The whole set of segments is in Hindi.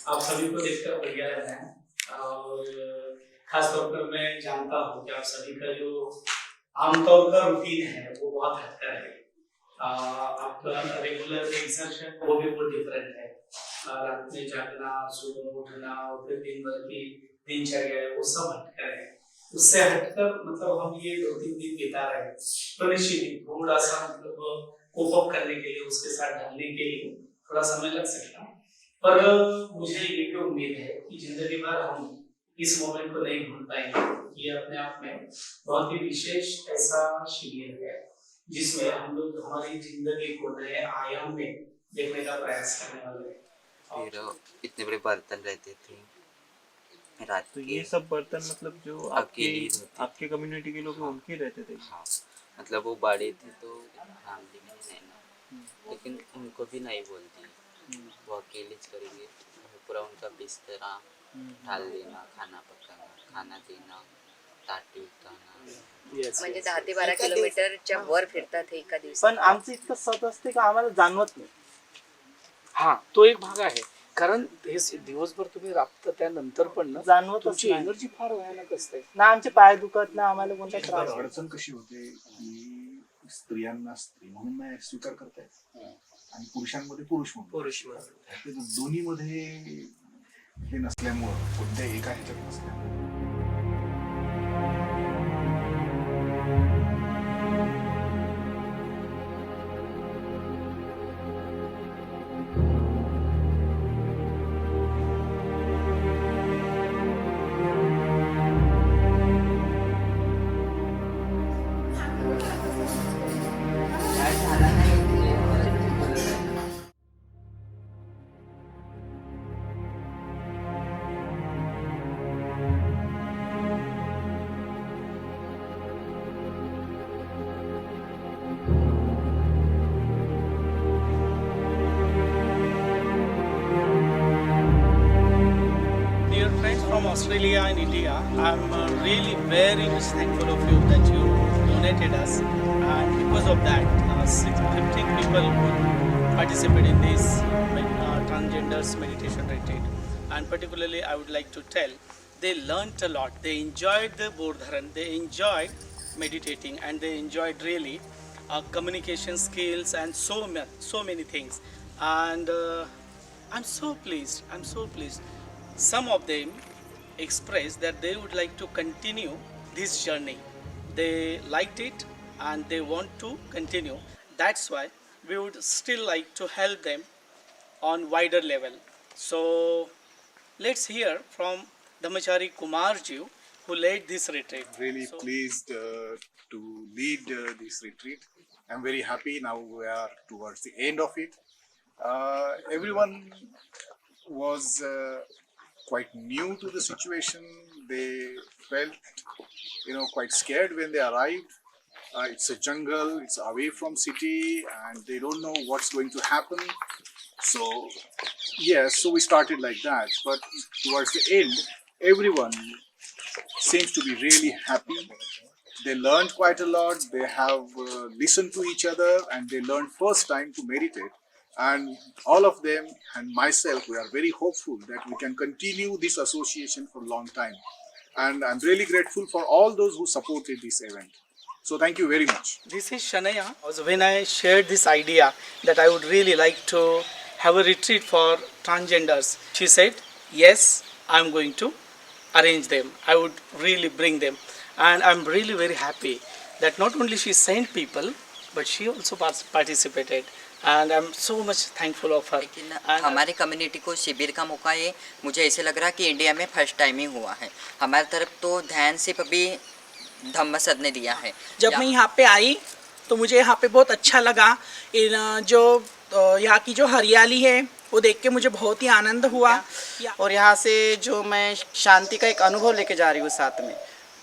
आप सभी को देखकर बढ़िया लग रहा है और खास तौर पर मैं जानता हूँ कि आप सभी का जो आमतौर का रूटीन है वो बहुत हटकर है। आपका रेगुलर एक्सरसाइज वो भी बहुत डिफरेंट है। रात में जागना, सुबह उठना और फिर दिन भर की दिनचर्या है वो सब हटकर है। उससे हटकर मतलब हम ये 2-3 दिन बिता रहे हैं तो निश्चित ही थोड़ा सा मतलब कोप अप करने के लिए उसके साथ ढलने के लिए थोड़ा समय लग सकता है। पर मुझे ये भी उम्मीद है कि जिंदगी भर हम इस मोमेंट को नहीं भूल पाएंगे। ये अपने आप में बहुत ही विशेष ऐसा शिविर है जिसमें हम लोग हमारी जिंदगी को नए आयाम में देखने का प्रयास करने वाले हैं। फिर इतने बड़े बर्तन रहते थे रात तो के, ये सब बर्तन मतलब जो आपके अकेले ही रहते थे। आपके कम्युनिटी के लोग हैं हाँ उनके रहते थे। हाँ, मतलब वो बड़े थे तो फैमिली में नहीं ना, लेकिन उनको भी नहीं बोलती, वो अकेले च करेंगे। पूरा उनका बिस्तरा ढाल देना, खाना पकाना, खाना देना, ताटी उतारना। म्हणजे 10 ते 12 किलोमीटरच्या वर फिरतात एका दिवसात. पण आमचं इतकं सत असते का आम्हाला जाणवत नाही. हा, तो एक भाग आहे. कारण हे दिवसभर तुम्ही राबता त्यानंतर पण ना जाणवतच तुमची नाही. एनर्जी फार भयानक असते. ना आमचे पाय दुखत ना आम्हाला कोणता त्रास होत. अडचण कशी होते की स्त्रियांना स्त्री म्हणून नाही स्वीकार करतायत आणि पुरुषांमध्ये पुरुष म्हणून दोन्ही मध्ये हे नसल्यामुळं कोणत्या एका ह्याच्यात नसल्यामुळे Dear friends from Australia and India, I'm really very much thankful of you that you donated us, and because of that, 15 people would participate in this transgenders meditation retreat. And particularly, I would like to tell they learnt a lot. They enjoyed the Bodharan, they enjoyed meditating, and they enjoyed really communication skills and so many things. And I'm so pleased. I'm so pleased. Some of them expressed that they would like to continue this journey. They liked it and they want to continue. That's why we would still like to help them on wider level. So let's hear from Dhamachari Kumarji who led this retreat. really So- pleased to lead this retreat. I'm very happy now we are towards the end of it. Everyone was quite new to the situation. They felt, quite scared when they arrived. It's a jungle, it's away from city, and they don't know what's going to happen. So, yes, so we started like that. But towards the end, everyone seems to be really happy. They learned quite a lot. They have listened to each other, and they learned first time to meditate. And all of them and myself, we are very hopeful that we can continue this association for a long time. And I'm really grateful for all those who supported this event. So thank you very much. This is Shanaya. When I shared this idea that I would really like to have a retreat for transgenders, she said, yes, I'm going to arrange them. I would really bring them. And I'm really very happy that not only she sent people, but she also participated. And I'm so much thankful of her. लेकिन And हमारे कम्युनिटी को शिविर का मौका ये मुझे ऐसे लग रहा है कि इंडिया में फर्स्ट टाइम ही हुआ है. हमारी तरफ तो ध्यान सिर्फ अभी धम्मसद ने दिया है. जब मैं यहाँ पे आई तो मुझे यहाँ पे बहुत अच्छा लगा. जो यहाँ की जो हरियाली है वो देख के मुझे बहुत ही आनंद हुआ. और यहाँ से जो मैं शांति का एक अनुभव लेके जा रही हूँ साथ में.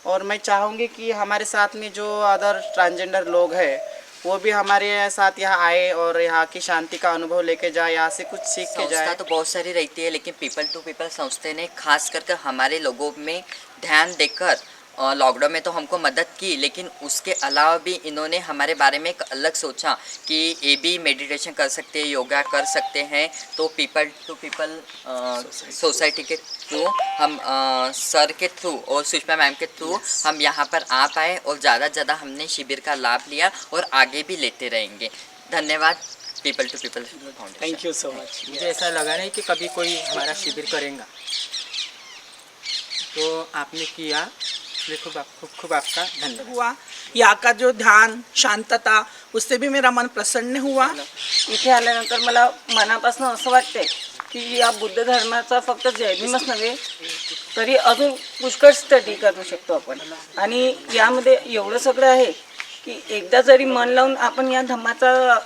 और मैं चाहूँगी कि हमारे साथ में जो अदर ट्रांसजेंडर लोग हैं वो भी हमारे साथ यहाँ आए और यहाँ की शांति का अनुभव लेके जाए, यहाँ से कुछ सीख के संस्था जाए. तो बहुत सारी रहती है, लेकिन पीपल टू पीपल संस्था ने खास करके हमारे लोगों में ध्यान देकर लॉकडाउन में तो हमको मदद की, लेकिन उसके अलावा भी इन्होंने हमारे बारे में एक अलग सोचा कि ये भी मेडिटेशन कर सकते हैं, योगा कर सकते हैं। तो पीपल टू पीपल सोसाइटी के थ्रू हम सर के थ्रू और सुषमा मैम के थ्रू हम यहाँ पर आ पाए और ज़्यादा से ज़्यादा हमने शिविर का लाभ लिया और आगे भी लेते रहेंगे। धन्यवाद people to people foundation. Thank you so much. मुझे ऐसा लगा नहीं कि कभी कोई हमारा शिविर करेगा, तो आपने किया, इसलिए खूब आपका धन्यवाद। हुआ यहाँ का जो ध्यान शांतता, उससे भी मेरा मन प्रसन्न हुआ। इथे आल्यानंतर मला मनापासून असं वाटते की या बुद्ध धर्माचा फक्त जैनिमच नव्हे तरी अजून पुष्कळ स्टडी करू शकतो आपण। आणि यामध्ये एवढं सगळं आहे की एकदा जरी मन लावून आपण या धम्माचा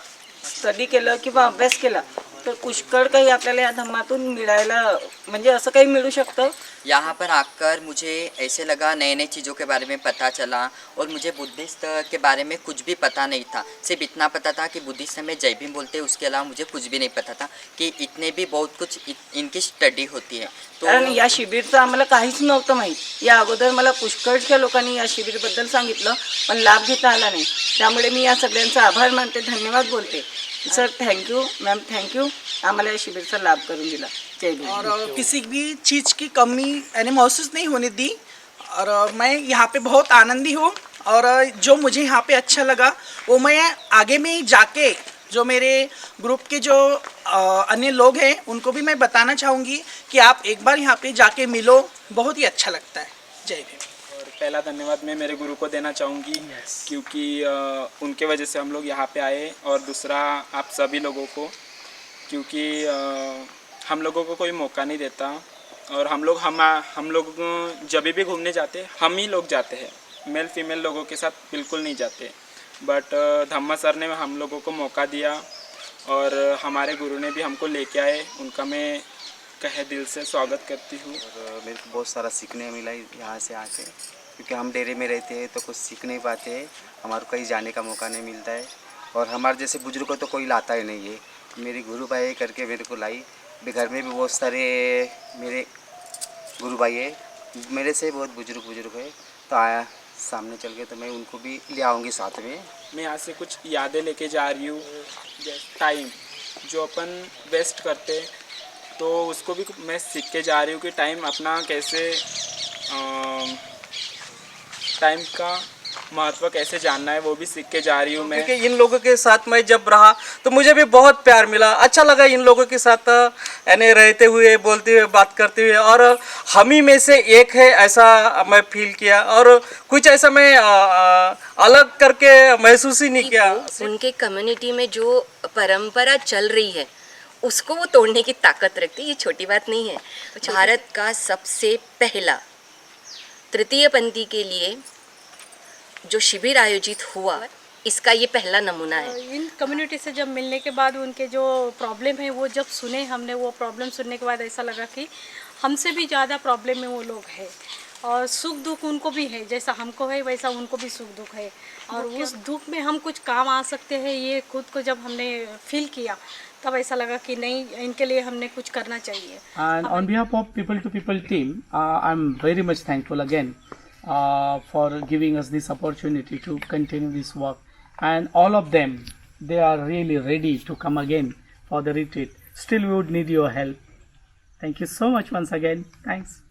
स्टडी केलं किंवा अभ्यास केला तर पुष्कळ काही आपल्याला या धम्मातून मिळायला, म्हणजे असं काही मिळू शकतं। यहाँ पर आकर मुझे ऐसे लगा, नए नए चीज़ों के बारे में पता चला और मुझे बुद्धिस्ट के बारे में कुछ भी पता नहीं था। सिर्फ इतना पता था कि बुद्धिस्ट में जय भीम बोलते हैं, उसके अलावा मुझे कुछ भी नहीं पता था कि इतने भी बहुत कुछ इनकी स्टडी होती है। कारण या शिबिरचं आम्हाला काहीच नव्हतं माहीत। या अगोदर मला पुष्कळच्या लोकांनी या शिबिरबद्दल सांगितलं पण लाभ घेता आला नाही, त्यामुळे मी या सगळ्यांचा आभार मानते, धन्यवाद बोलते। सर थँक्यू, मैम थँक्यू, आम्हाला या शिबिरचा लाभ करून दिला। जय भीम। और किसी भी चीज़ की कमी यानी महसूस नहीं होने दी और मैं यहाँ पे बहुत आनंदी हूँ। और जो मुझे यहाँ पे अच्छा लगा वो मैं आगे में जाके जो मेरे ग्रुप के जो अन्य लोग हैं उनको भी मैं बताना चाहूँगी कि आप एक बार यहाँ पे जाके मिलो, बहुत ही अच्छा लगता है। जय भीम। और पहला धन्यवाद मैं मेरे गुरु को देना चाहूँगी, क्योंकि उनके वजह से हम लोग यहाँ पे आए। और दूसरा आप सभी लोगों को, क्योंकि हम लोगों को कोई मौका नहीं देता। और हम लोग जब भी घूमने जाते हम ही लोग जाते हैं, मेल फीमेल लोगों के साथ बिल्कुल नहीं जाते। बट धम्मा सर ने हम लोगों को मौका दिया और हमारे गुरु ने भी हमको लेके आए, उनका मैं कहे दिल से स्वागत करती हूँ। और मेरे को बहुत सारा सीखने मिला यहाँ से आके, क्योंकि हम डेरे में रहते हैं तो कुछ सीख नहीं पाते हैं, हमारे को कहीं जाने का मौका नहीं मिलता है। और हमारे जैसे बुजुर्ग को तो कोई लाता ही नहीं है, मेरी गुरु भाई करके मेरे को लाई। घर में भी बहुत सारे मेरे गुरु भाई है, मेरे से बहुत बुजुर्ग है, तो आया सामने चल के तो मैं उनको भी ले आऊँगी साथ में। मैं यहाँ से कुछ यादें लेके जा रही हूँ। टाइम जो अपन वेस्ट करते तो उसको भी मैं सीख के जा रही हूँ कि टाइम अपना कैसे, टाइम का महत्व कैसे जानना है वो भी सीख के जा रही हूँ मैं। क्योंकि इन लोगों के साथ मैं जब रहा तो मुझे भी बहुत प्यार मिला, अच्छा लगा इन लोगों के साथ यानी रहते हुए, बोलते हुए, बात करते हुए। और हम ही में से एक है ऐसा मैं फील किया और कुछ ऐसा मैं अलग करके महसूस ही नहीं किया। उनके कम्युनिटी में जो परंपरा चल रही है उसको वो तोड़ने की ताकत रखती है, ये छोटी बात नहीं है। भारत का सबसे पहला तृतीय पंथी के लिए जो शिविर आयोजित हुआ, इसका ये पहला नमूना है। इन कम्युनिटी से जब मिलने के बाद उनके जो प्रॉब्लम है वो जब सुने हमने, वो प्रॉब्लम सुनने के बाद ऐसा लगा कि हमसे भी ज़्यादा प्रॉब्लम में वो लोग हैं और सुख दुख उनको भी है, जैसा हमको है वैसा उनको भी सुख दुख है। और उस दुख में हम कुछ काम आ सकते हैं, ये खुद को जब हमने फील किया तब ऐसा लगा कि नहीं, इनके लिए हमने कुछ करना चाहिए। And on behalf of People to People team, I'm very much thankful again for giving us this opportunity to continue this work. And all of them, they are really ready to come again for the retreat. Still, we would need your help. Thank you so much once again. Thanks.